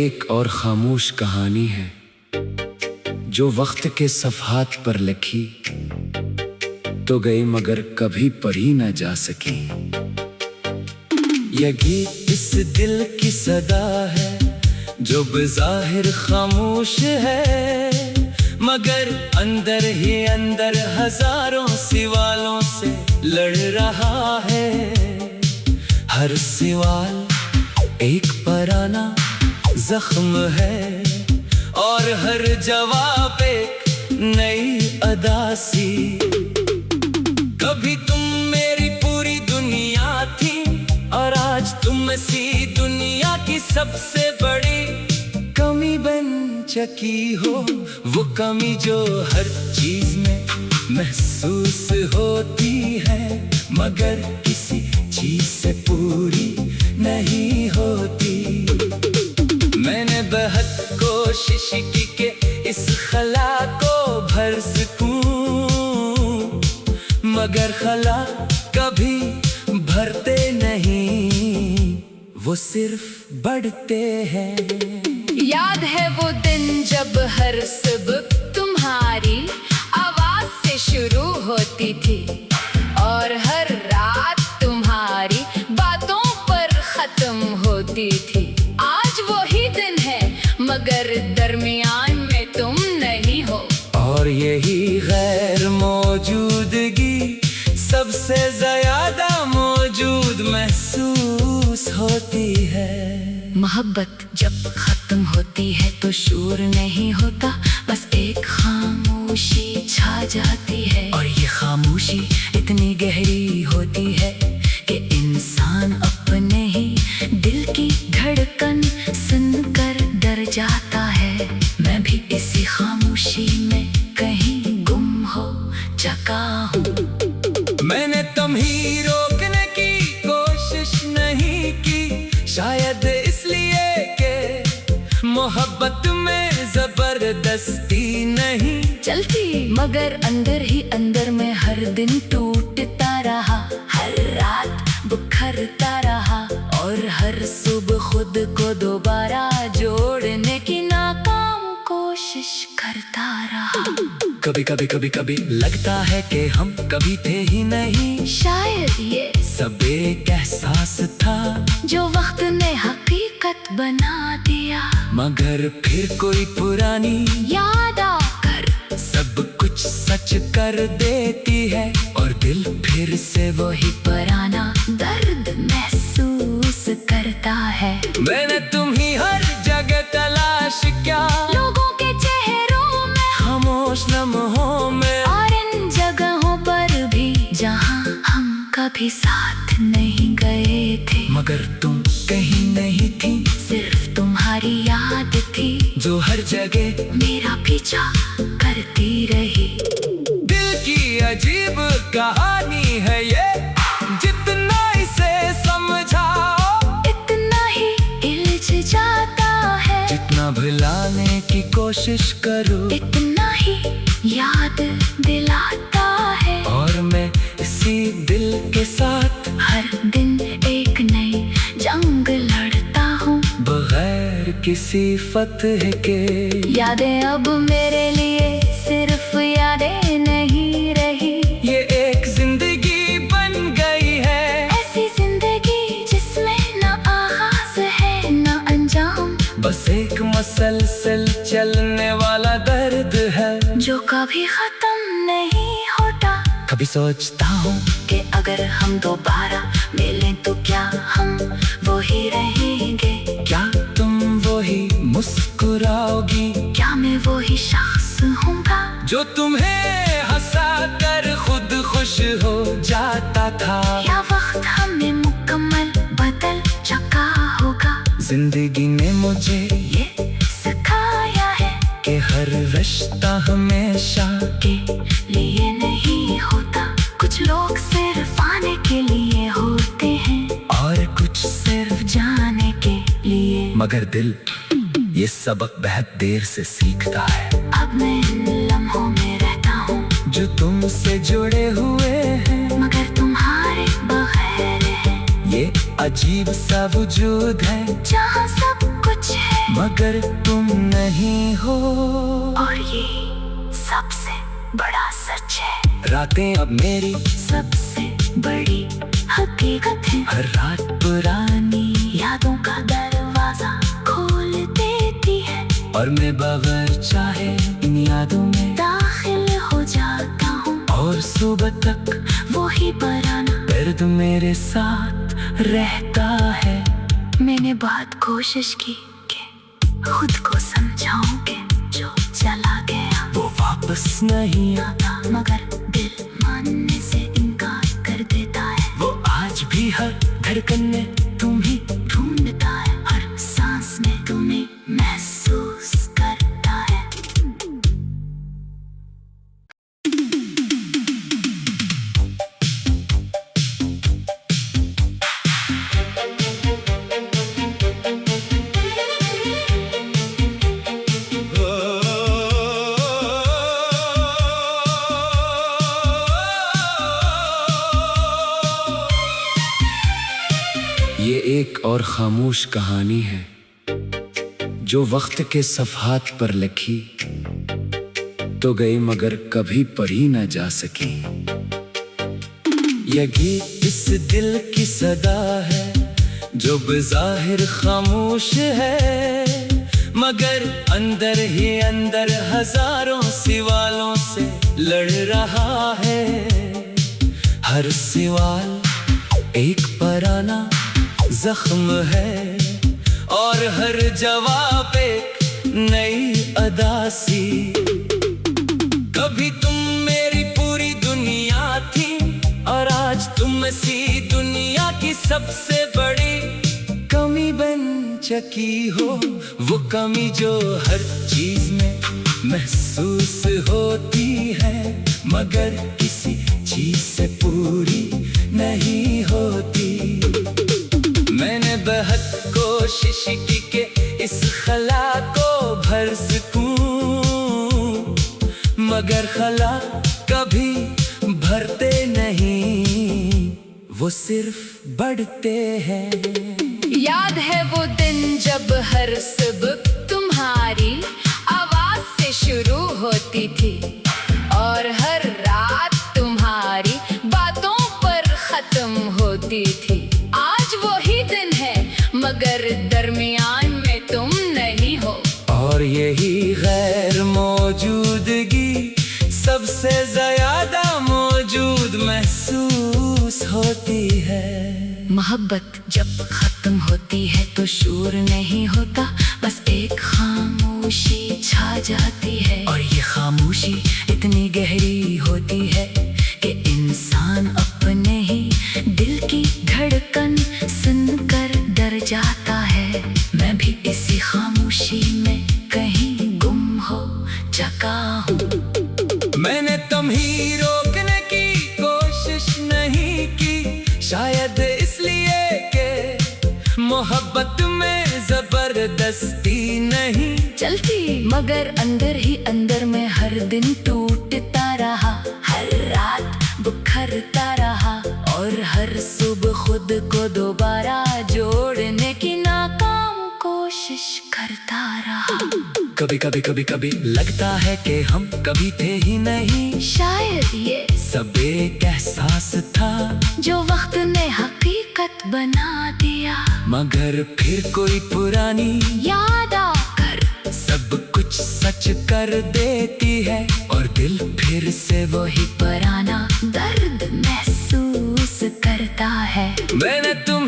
एक और खामोश कहानी है जो वक्त के सफ़हात पर लिखी तो गई मगर कभी पढ़ी न जा सकी। यह गीत इस दिल की सदा है जो बज़ाहिर खामोश है, मगर अंदर ही अंदर हजारों सवालों से लड़ रहा है। हर सवाल एक पुराना जख्म है और हर जवाब एक नई अदा सी। कभी तुम मेरी पूरी दुनिया थी और आज तुम सी दुनिया की सबसे बड़ी कमी बन चुकी हो। वो कमी जो हर चीज में महसूस होती है मगर किसी चीज से पूरी नहीं होती। मैंने बहुत कोशिश की कि इस खला को भर सकूं, मगर खला कभी भरते नहीं, वो सिर्फ बढ़ते हैं। याद है वो दिन जब हर सुबह तुम्हारी आवाज से शुरू होती थी और हर रात तुम्हारी बातों पर खत्म होती थी। आज वही दिन है मगर दरमियान में तुम नहीं हो, और यही गैर मौजूदगी सबसे ज्यादा मौजूद महसूस होती है। मोहब्बत जब खत्म होती है तो शोर नहीं होता, बस एक खामोशी छा जाती है। और ये खामोशी इतनी गहरी होती है कि इंसान अपने ही दिल की धड़कन सुनकर डर जाता है। मैं भी इसी खामोशी में कहीं गुम हो चुका हूँ। मैंने तुम्हें रोकने की कोशिश नहीं की, शायद इसलिए कि मोहब्बत में जबरदस्ती नहीं चलती, मगर अंदर ही अंदर में हर दिन टूटता रहा, हर रात बिखरता रहा और हर सुबह खुद को दोबारा जोड़ने की नाकाम कोशिश करता रहा। कभी लगता है कि हम कभी थे ही नहीं, शायद ये सब एक एहसास था जो वक्त ने हकीकत बना दिया। मगर फिर कोई पुरानी याद आकर सब कुछ सच कर देती है और दिल फिर से वही पुराना दर्द महसूस करता है। मैंने तुम्हें हर जगह तलाश किया, लोगों के चेहरों में, खामोश लम्हों में, और इन जगहों पर भी जहां हम कभी साथ नहीं गए थे। मगर तुम कहीं नहीं थी, सिर्फ तुम्हारी याद थी जो हर जगह मेरा पीछा करती रही। दिल की अजीब कहानी है ये, जितना इसे समझाओ इतना ही इल्झ जाता है। जितना भुलाने की कोशिश करो इतना ही याद दिलाता है। और मैं इसी दिल के साथ हर दिन एक नई जंग लड़ता हूँ बगैर किसी फतह के। यादें अब मेरे लिए सिर्फ यादें नहीं रही, ये एक जिंदगी बन गई है, ऐसी जिंदगी जिसमें न आगाज है न अंजाम, बस एक मसलसल चलने वाला दर्द है जो कभी खत्म नहीं होता। कभी सोचता हूँ कि अगर हम दोबारा मिलें तो क्या हम वो ही रहेंगे? क्या तुम वही मुस्कुराओगी? क्या मैं वो ही शख्स हूँगा जो तुम्हें हंसा कर खुद खुश हो जाता था? या वक्त हमें मुकम्मल बदल चुका होगा? जिंदगी ने मुझे ये सिखाया है कि हर रिश्ता हमेशा के लिए नहीं होता। कुछ लोग सिर्फ आने के लिए होते हैं और कुछ सिर्फ जाने के लिए, मगर दिल ये सबक बहुत देर से सीखता है। अब मैं इन लम्हों में रहता हूँ जो तुमसे जुड़े हुए हैं मगर तुम्हारे बगैर है। ये अजीब सा वजूद है जहाँ सब कुछ है मगर तुम नहीं हो। और ये सबसे बड़ा सच है, रातें अब मेरी सबसे बड़ी हकीकत है। हर रात पुरानी यादों का दरवाजा खोल देती है, और मैं बगैर चाहे इन यादों में दाखिल हो जाता हूँ। और सुबह तक वही पुराना दर्द मेरे साथ रहता है। मैंने बहुत कोशिश की कि खुद को समझाऊं कि जो चला गया वो वापस नहीं आता, मगर दिल मानने से इनकार कर देता है। वो आज भी हर धड़कन में तुम ही ढूंढता है, हर सांस में तुम्हें महसूस करता है। ये एक और खामोश कहानी है जो वक्त के सफ़हात पर लिखी तो गई मगर कभी पढ़ी न जा सकी। ये गीत इस दिल की सदा है जो बज़ाहिर खामोश है, मगर अंदर ही अंदर हजारों सवालों से लड़ रहा है। हर सवाल एक पुराना जख्म है और हर जवाब एक नई अदा सी। कभी तुम मेरी पूरी दुनिया थी और आज तुम सी दुनिया की सबसे बड़ी कमी बन चुकी हो। वो कमी जो हर चीज में महसूस होती है, मगर किसी चीज से पूरी नहीं होती। मैंने बहुत कोशिश की कि इस खला को भर सकूं, मगर खला कभी भरते नहीं, वो सिर्फ बढ़ते हैं। याद है वो दिन जब हर सुबह तुम्हारी आवाज से शुरू होती थी और हर रात तुम्हारी बातों पर खत्म होती थी। आज वही दिन है मगर दरमियान में तुम नहीं हो, और यही गैर मौजूदगी सबसे ज्यादा मौजूद महसूस होती है। मोहब्बत जब खत्म होती है तो शोर नहीं होता, बस एक खामोशी छा जाती है। और ये खामोशी इतनी गहरी होती है कि इंसान अपने ही दिल की धड़कन सुनकर डर जाता है। मैं भी इसी खामोशी में कहीं गुम हो चुका हूँ। मैंने तुम्हें रोकने की कोशिश नहीं की, शायद इसलिए कि मोहब्बत में जबरदस्ती नहीं चलती, मगर अंदर ही अंदर में हर दिन टूटता रहा, हर रात बिखरता रहा और हर सुबह खुद को दोबारा जोड़ने की नाकाम कोशिश करता रहा। कभी लगता है कि हम कभी थे ही नहीं, शायद ये सब एक एहसास था जो वक्त ने हकीकत बना दिया। मगर फिर कोई पुरानी याद आकर सब कुछ सच कर देती है और दिल फिर से वही पुराना दर्द महसूस करता है। मैंने तुम